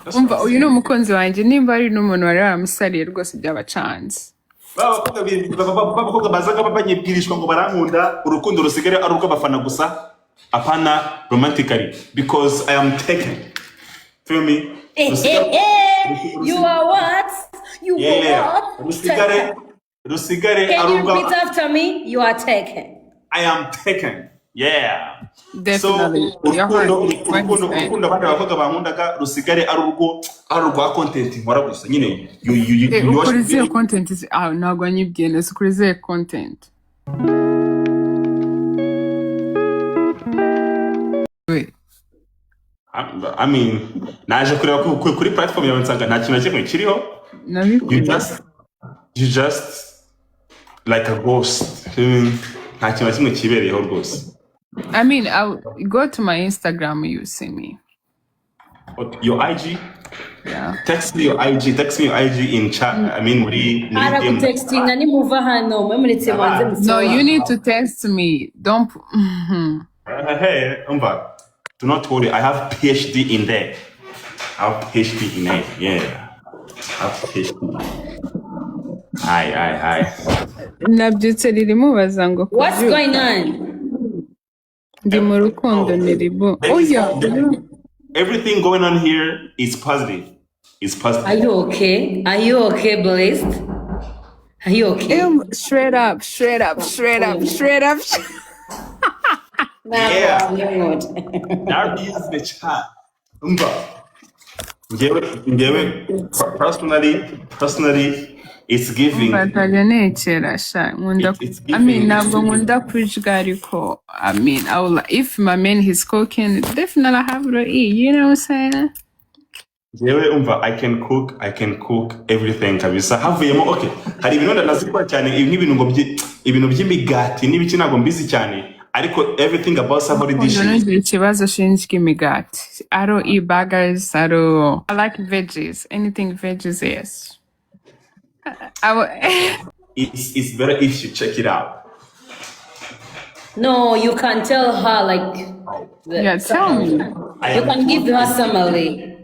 That's what umva I'm uyu saying. ni umukunzi wanjye nimba ari n'umuntu wari wamusariye rwose byabacanze. Abakobwa bazaga banyibwirishwa ngo barankunda urukundo rusigare ari urw'abafana gusa apana romantically because I am taken. Feel me? You are what? You Yeah. are what? Rusigare Can you repeat arugwa. after me? You are taken. I am taken. Yeah. Definitely. So You heard what he's urukundo saying. abandi abakobwa bankundaga rusigare ari urwa content nkora gusa nyine Ukuri ziyo content ntabwo wanyibwiye neza ukuri ziyo content. Wait. I mean naje kureba kuri platform yawe nsanga nta kintu na kimwe kiriho. You just like a ghost. Nta kintu na kimwe kibereyeho rwose. I mean, I'll go to my Instagram, you see me. Your IG? Yeah. Text me your IG in chat. I mean, texting ani muva hano mwemuritse mwanze. No, you need to text me. Don't. Hey, do not worry. I have PhD in there. Yeah. I have PhD. Hi. Nabyutse ririmubaza ngo What's going on? Ndi mu rukundo niribo. Oh yeah. Everything going on here is positive. Are you okay? Are you okay, Blessed? Are you okay? Straight up. Yeah. That is the chat. Personally, it's giving. Batajya nekera sha nkunda. I mean, ntabwo nkunda kujya ariko. I mean, if my man is cooking, definitely I have to eat. You know what I'm saying? I can cook everything kabisa. Havuyemo okay. Hari ibintu ndazikora cyane ibintu by'imigati n'ibiki ntabwo mbizi cyane. Ariko everything about somebody dishes. Nongera ikibazo shinzwe imigati. I don't eat burgers. I like veggies. Anything veggies, yes. It's better if you check it out. No, you can tell her like. Yeah, tell me. You can give her summary.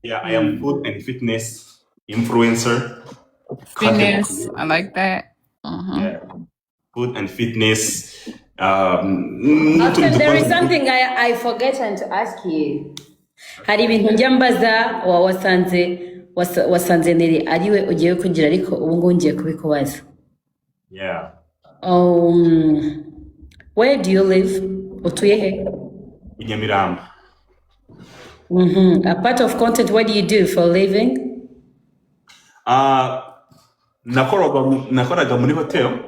Yeah, I am food and fitness influencer. Fitness, I like that. Yeah. Food and fitness. Okay, there is something I forgot to ask you. Hari ibintu njya mbaza wasanze neri ariwe ugiye kugira ariko ubu ngubu ngiye kubikubaza. Yeah. Where do you live? Utuye he? Nyamirambo. A part of content, what do you do for a living? Nakoraga muri hotel.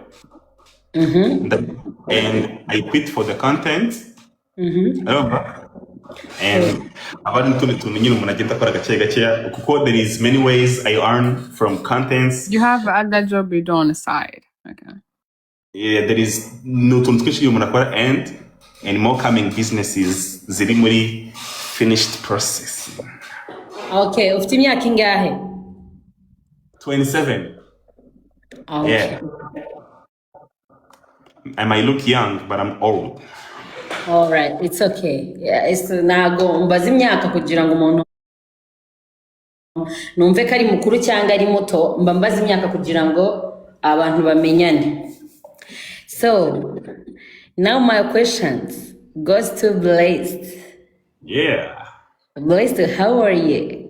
And I quit for the content. And abari n'utundi tuntu nyine umuntu agenda akora gake kuko there is many ways I earn from contents. You have other job you do on the side. Okay. Yeah, there is n'utuntu twinshi umuntu akora and more coming businesses ziri muri finished process. Okay, ufite imyaka ingahe? 27. Okay. Yeah. I might look young, but I'm old. All right, it's okay. Yeah, it's nago mbaza imyaka kugira ngo umuntu numve ko ari mukuru cyangwa ari muto, mba mbaza imyaka kugira ngo abantu bamenyane. So, now my questions goes to Blessed. Yeah. Blessed, how are you?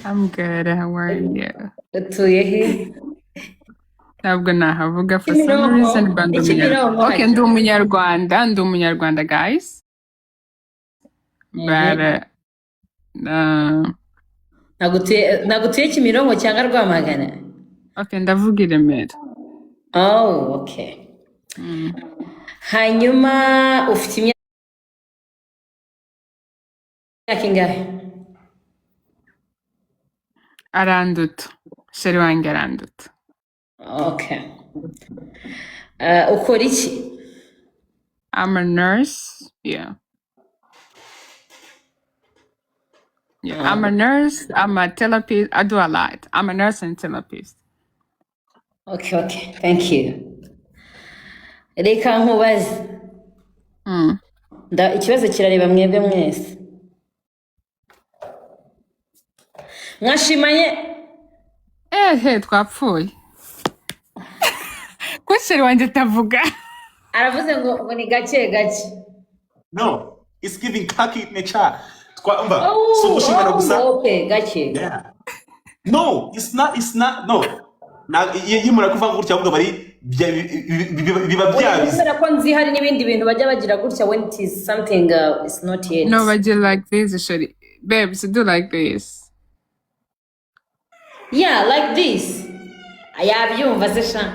I'm good. How are you? Utuye he? Ntabwo nahavuga for some reason but okay, ndi umunyarwanda guys. But nagutuye Kimironko cyangwa Rwamagana? Okay, ndavuga i Remera. Oh, okay. Hanyuma ufite imyaka ingahe? Aranduta. Sheri wanjye aranduta. Okay. Ukora iki? I'm a nurse. Yeah. I'm a nurse. I'm a therapist. I do a lot. I'm a nurse and therapist. Okay. Thank you. Reka nkubaze. Ikibazo kirareba mwebwe mwese. mwashimanye twapfuye ko sheri wanjye atavuga aravuze ngo ni gake No, it's giving cocky nature. So gushimana gusa. Okay, gake. Yeah. No, it's not. No. Iyo mura kuvuga gutya ahubwo bari biba byabize. Kubera ko nzi hari n'ibindi bintu bajya bagira gutya when it is something it's not yet. No, bajya like this, sheri. Babes, do like this. Yeah, like this. Ayabyumva se sha.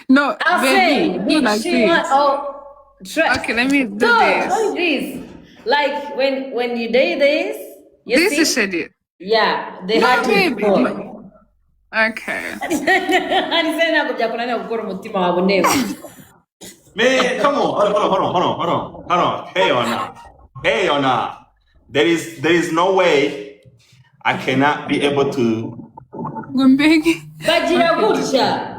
No, baby, do like this. Okay, let me do this. Like this. Like when you do this, you this see? is shady. Yeah, they No, had to baby. go. Okay. Anise ntabwo byakunaniye gukora umutima wawe neza. Man, come on. Hold on. Hey, Ona. There is no way I cannot be able to. Gumbegi. Bagira gutya.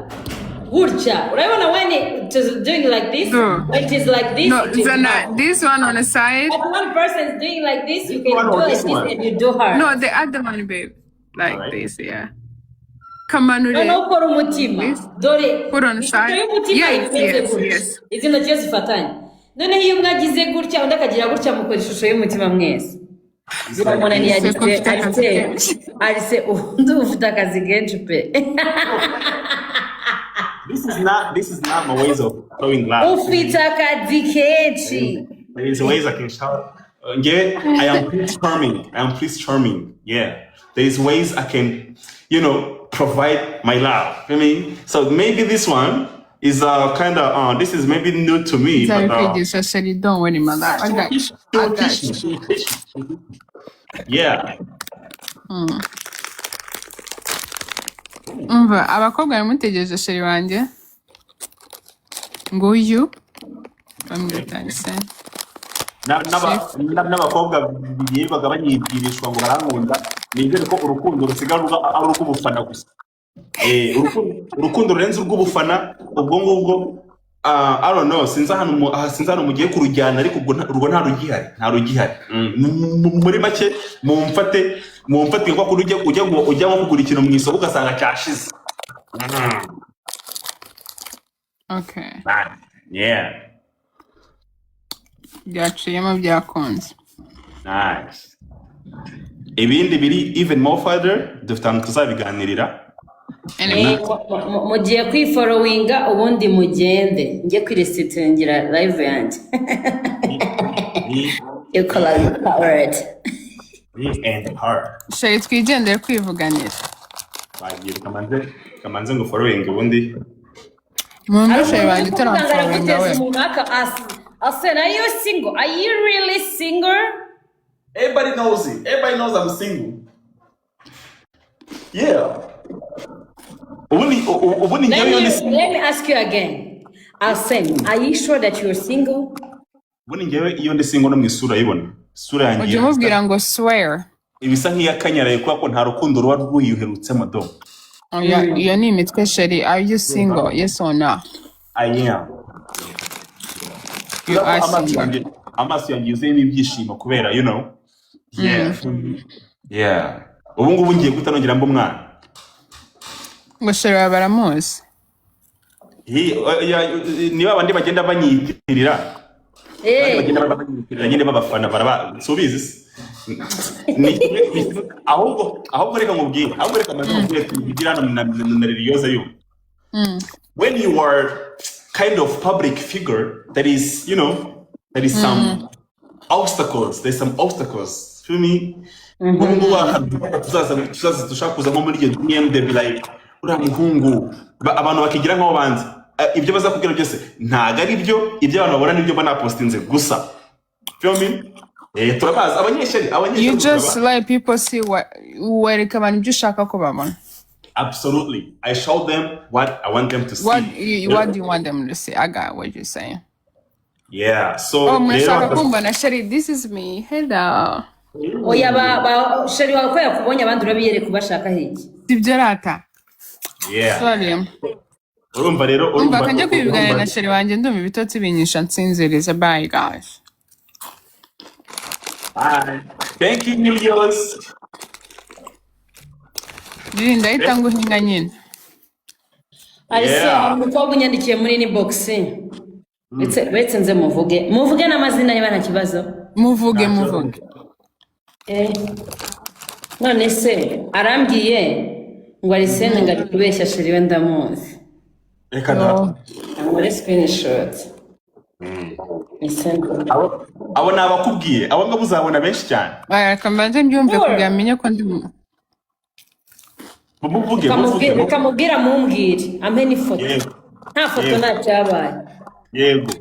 Urabona when it is doing like this? No. When it is like this, No, it is Zana, this one on the side. If one person is doing like this, you This can one do or like this this one? and you do her. No, the other one, babe. Like Alright. this, yeah. Come on, Noneho ukora umutima. This? Dore. Put on the ishusho side. y'umutima Yes, imeze yes, gutya. yes. Izi ntoki zifatanye. Noneho iyo umwe agize gutya undi akagira gutya mukora ishusho y'umutima mwese. Biramunaniye arise undi ufite akazi kenshi pe. This is not my ways of showing love. Ufite akazi kenshi. There is ways I can show. Yeah, I am please charming. Yeah, there is ways I can, provide my love. I mean, so maybe this one is kind of this is maybe new to me. Sorry, But, Paige, so you don't worry, my love. I got you. Yeah. Umva, abakobwa baramutegereje sheri wanjye. Nguyu. Bamwitangise. N'abakobwa bibaga banyibwirishwa ngo barankunda nibyo ko urukundo rusigaye ari urw'ubufana gusa. Urukundo rurenze urw'ubufana ubwo ngubwo I don't know sinza hano mugiye kurujyana ariko urwo nta rugihari. Muri make mumfate ko ujya nko kugura ikintu mu isoko ugasanga cyashize. Okay. Yeah. Byaciyemo byakunze. Nice. Ibindi biri even more further dufite ahantu tuzabiganirira. Mugiye kwifollowinga ubundi mugende njye kwiresitingira live yanjye. You call it powered. Me and her. Sheri twigendere kwivuganira. Bagiye kamanze ngo following ubundi. Mumbe sheri wanjye turamufollowinga we. I said, are you single? Are you really single? Everybody knows it. Everybody knows I'm single. Yeah. Let me ask you again. Arsene, are you sure that you're single? Ubundi ngewe iyo ndi single no mu isura yibona. Isura yanjye. Ujye mubwira ngo swear. Ibisa nk'iyakanyaraye kuko nta rukundo ruba rwiyuherutsemo do. Iyo ni imitwe sheri. Are you single? Yes or no? I am. You are single. Amaso yanjye yuzuyemo ibyishimo kubera Yeah. Yeah. Ubu ngubu ngiye gutangira mbo mwana. Ngo sheri baramuzi. Niba abandi bagenda banyitirira. Bagenda babafana baraba subizi. Ahubwo reka mubwire. Ahubwo reka mubwire kugira na reliyoza yo. When you are kind of public figure, there is some obstacles. There's some obstacles. Feel me? Tuzaza dushaka kuza nko muri iyo DM they be like ura muhungu abantu bakigira nko banze ibyo baza kugira byose ntago ari ibyo abantu babona nibyo bana postinze gusa. Feel me? Turabaza abanyeshuri You just let people see wereka abantu ibyo ushaka ko babona. Absolutely. I show them what I want them to see. What do you want them to see? I got what you're saying. Yeah. So murashaka kumbona sheri, this is me. Hello. Oya sheri wawe ko yakubonye abandi urabiyereka ubashaka hiki. Sibyo rata. Yeah. Sorry. Urumva rero urumva kanje kwibigana na sheri wanjye ndumva ibitotsi binyisha nsinziriza. Bye guys. Bye. Thank you, Julius. ndahita nguhinga nyine. Arisene hari umukobwa unyandikiye muri inbox. Uretse nze muvuge n'amazina niba nta kibazo. Muvuge. None se arambwiye ngo Arisene ngo ari kubeshya sheri we ndamuzi. Reka da. Muri screenshot. Abo nabakubwiye, abo ngabo uzabona benshi cyane. Reka mbanze mbyumve kugira amenye ko ndi muvuge. Kamubwira mumbwire ampe n'ifoto. Nta foto nta cyabaye. Yego.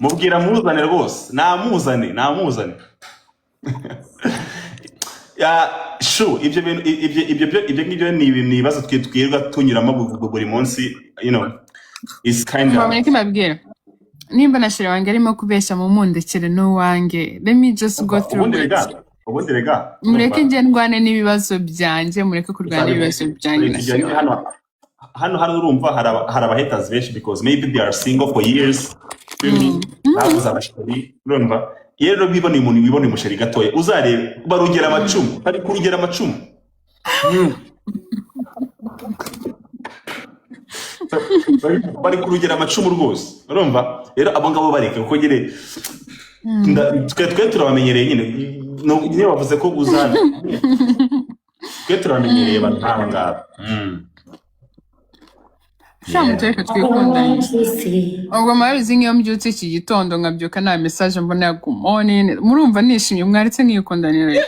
Mubwira muzane rwose. Namuzane. Ya shu ibyo ngibyo ni ibibazo twirwa tunyuramo buri munsi, you know. It's kind of Maboneka mabwira. Nimba na sheri wanjye arimo kubeshya mu mundekere no wanjye. Let me just go through it. Ubundi rega. Mureke nje ndwane n'ibibazo byanjye, mureke kurwana n'ibibazo byanjye. Hano urumva hari abahaters benshi because maybe they are single for years. Babuze abasheri. Urumva? Rero bibone umuntu wibone musheri gatoya. Uzarebe barugera amacumu. Bari kurugera amacumu. Bari kurugera amacumu rwose. Urumva? Rero abo ngabo bareke kuko nyine twe turabamenyereye nyine. Niyo bavuze ko uzana. Twe turabamenyereye abantu ngabo. Shamuteka twikundanye. Ubwo mabizi ngiyo mbyutse iki gitondo ngabyuka na message mbona good morning. Murumva nishimye mwaritse nkiyikundanira.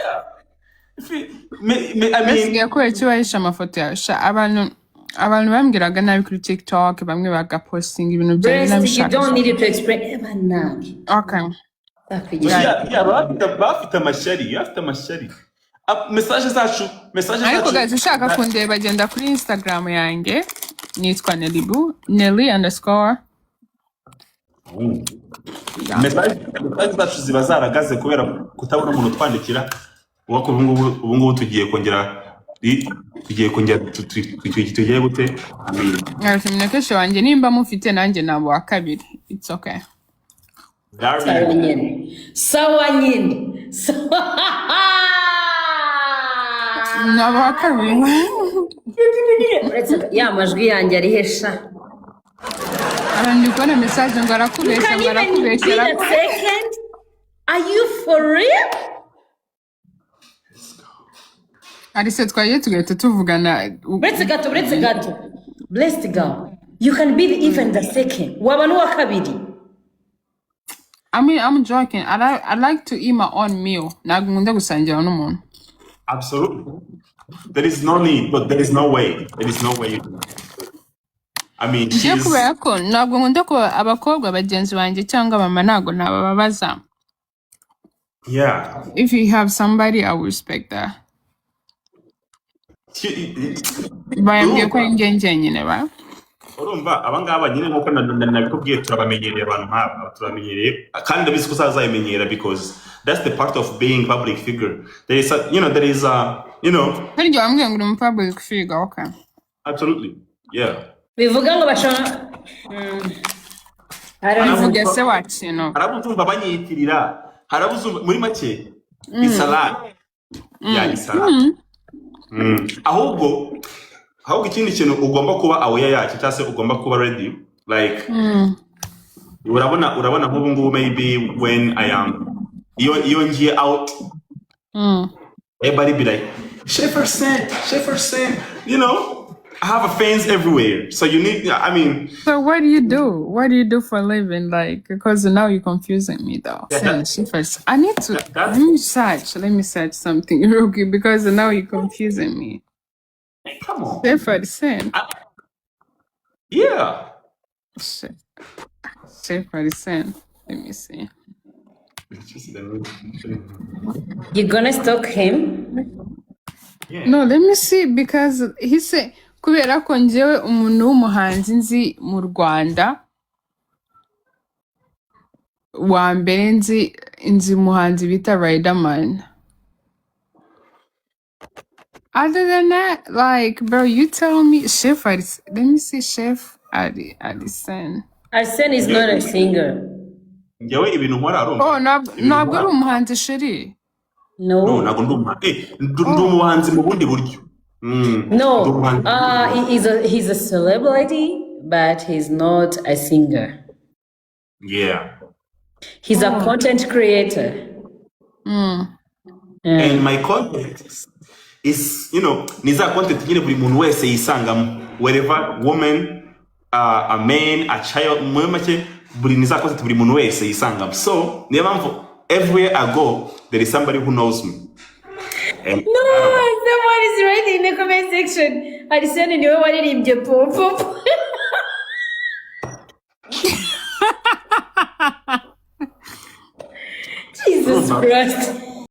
Mbese ko icyo wahisha amafoto yawe abantu bambwiraga nabi kuri TikTok bamwe bagaposting ibintu byari nabishaka. You don't need to explain ever. Okay. Bafite amashari. Message zacu. Ariko guys ushaka kundeba bagenda kuri Instagram yanjye. Nitwa Nelibu, Nelly_. Message zacu ziba zaragaze kubera kutabona umuntu twandikira. Uko ubu ngubu tugiye kongera tugiye gute? Communication wanjye nimba mufite nanjye nabo wa kabiri. It's okay. Sawa nyine. Nabo wa kabiri. Ya majwi yanjye ari hesha. Arandi kubona message ngo arakubeshya. Are you for real? Arise twagiye tugahita tuvugana. Bretse gato. Blessed girl. You can be even the second. Waba n'uwa kabiri. I mean, I'm joking. I like to eat my own meal. Ntabwo nkunda gusangira n'umuntu. Absolutely. There is no need, but there is no way. I mean, she's... kubera ko ntabwo nkunda ko abakobwa bagenzi banjye cyangwa mama ntabwo nabababaza. Yeah. If you have somebody, I will respect that. Bayambwiye ko ingenje nyine ba. Urumva abangaba nyine nkuko nabikubwiye turabamenyereye abantu nk'aba turamenyereye kandi ndabizi ko uzayimenyera because that's the part of being public figure. There is Kandi wambwiye ngo uri public figure, okay. Absolutely. Yeah. Bivuga ngo bashona Bivuga se what, you know. Harabuzumva banyitirira. Harabuzumva muri make. Isala. Ya isala. Ahubwo ikindi kintu ugomba kuba aware yacyo cyase ugomba kuba ready like urabona nk'ubu ngubu maybe when I am iyo ngiye out everybody be like Jefferson, you know, I have fans everywhere, so you need, I mean. So what do you do for a living, like, because now you're confusing me though. I need to let me search something real quick because now you're confusing me. Come on. Jefferson. Yeah. Jefferson. Let me see. You're gonna stalk him? Yeah. No, let me see because he said kubera ko njyewe umuntu w'umuhanzi nzi mu Rwanda wa mbere nzi umuhanzi bita Riderman. Other than that, like, bro, you tell me, Chef Arisene. Let me see, Chef Arisene. Arisene is not a singer. Oh, ntabwo ari umuhanzi sheri. No, ntabwo ndi umuhanzi. Ndi umuhanzi mu bundi buryo. No, Duhanzi. he's a celebrity, but he's not a singer. Yeah. He's a content creator. And my content is, you know, niza content nyine buri muntu wese yisangamo, wherever woman, a man, a child, muri make buri niza content buri muntu wese yisangamo. So niyo mpamvu everywhere I go there is somebody who knows me. And No, someone is writing in the comment section. Arisene niwe waririmbye popo. Jesus Christ.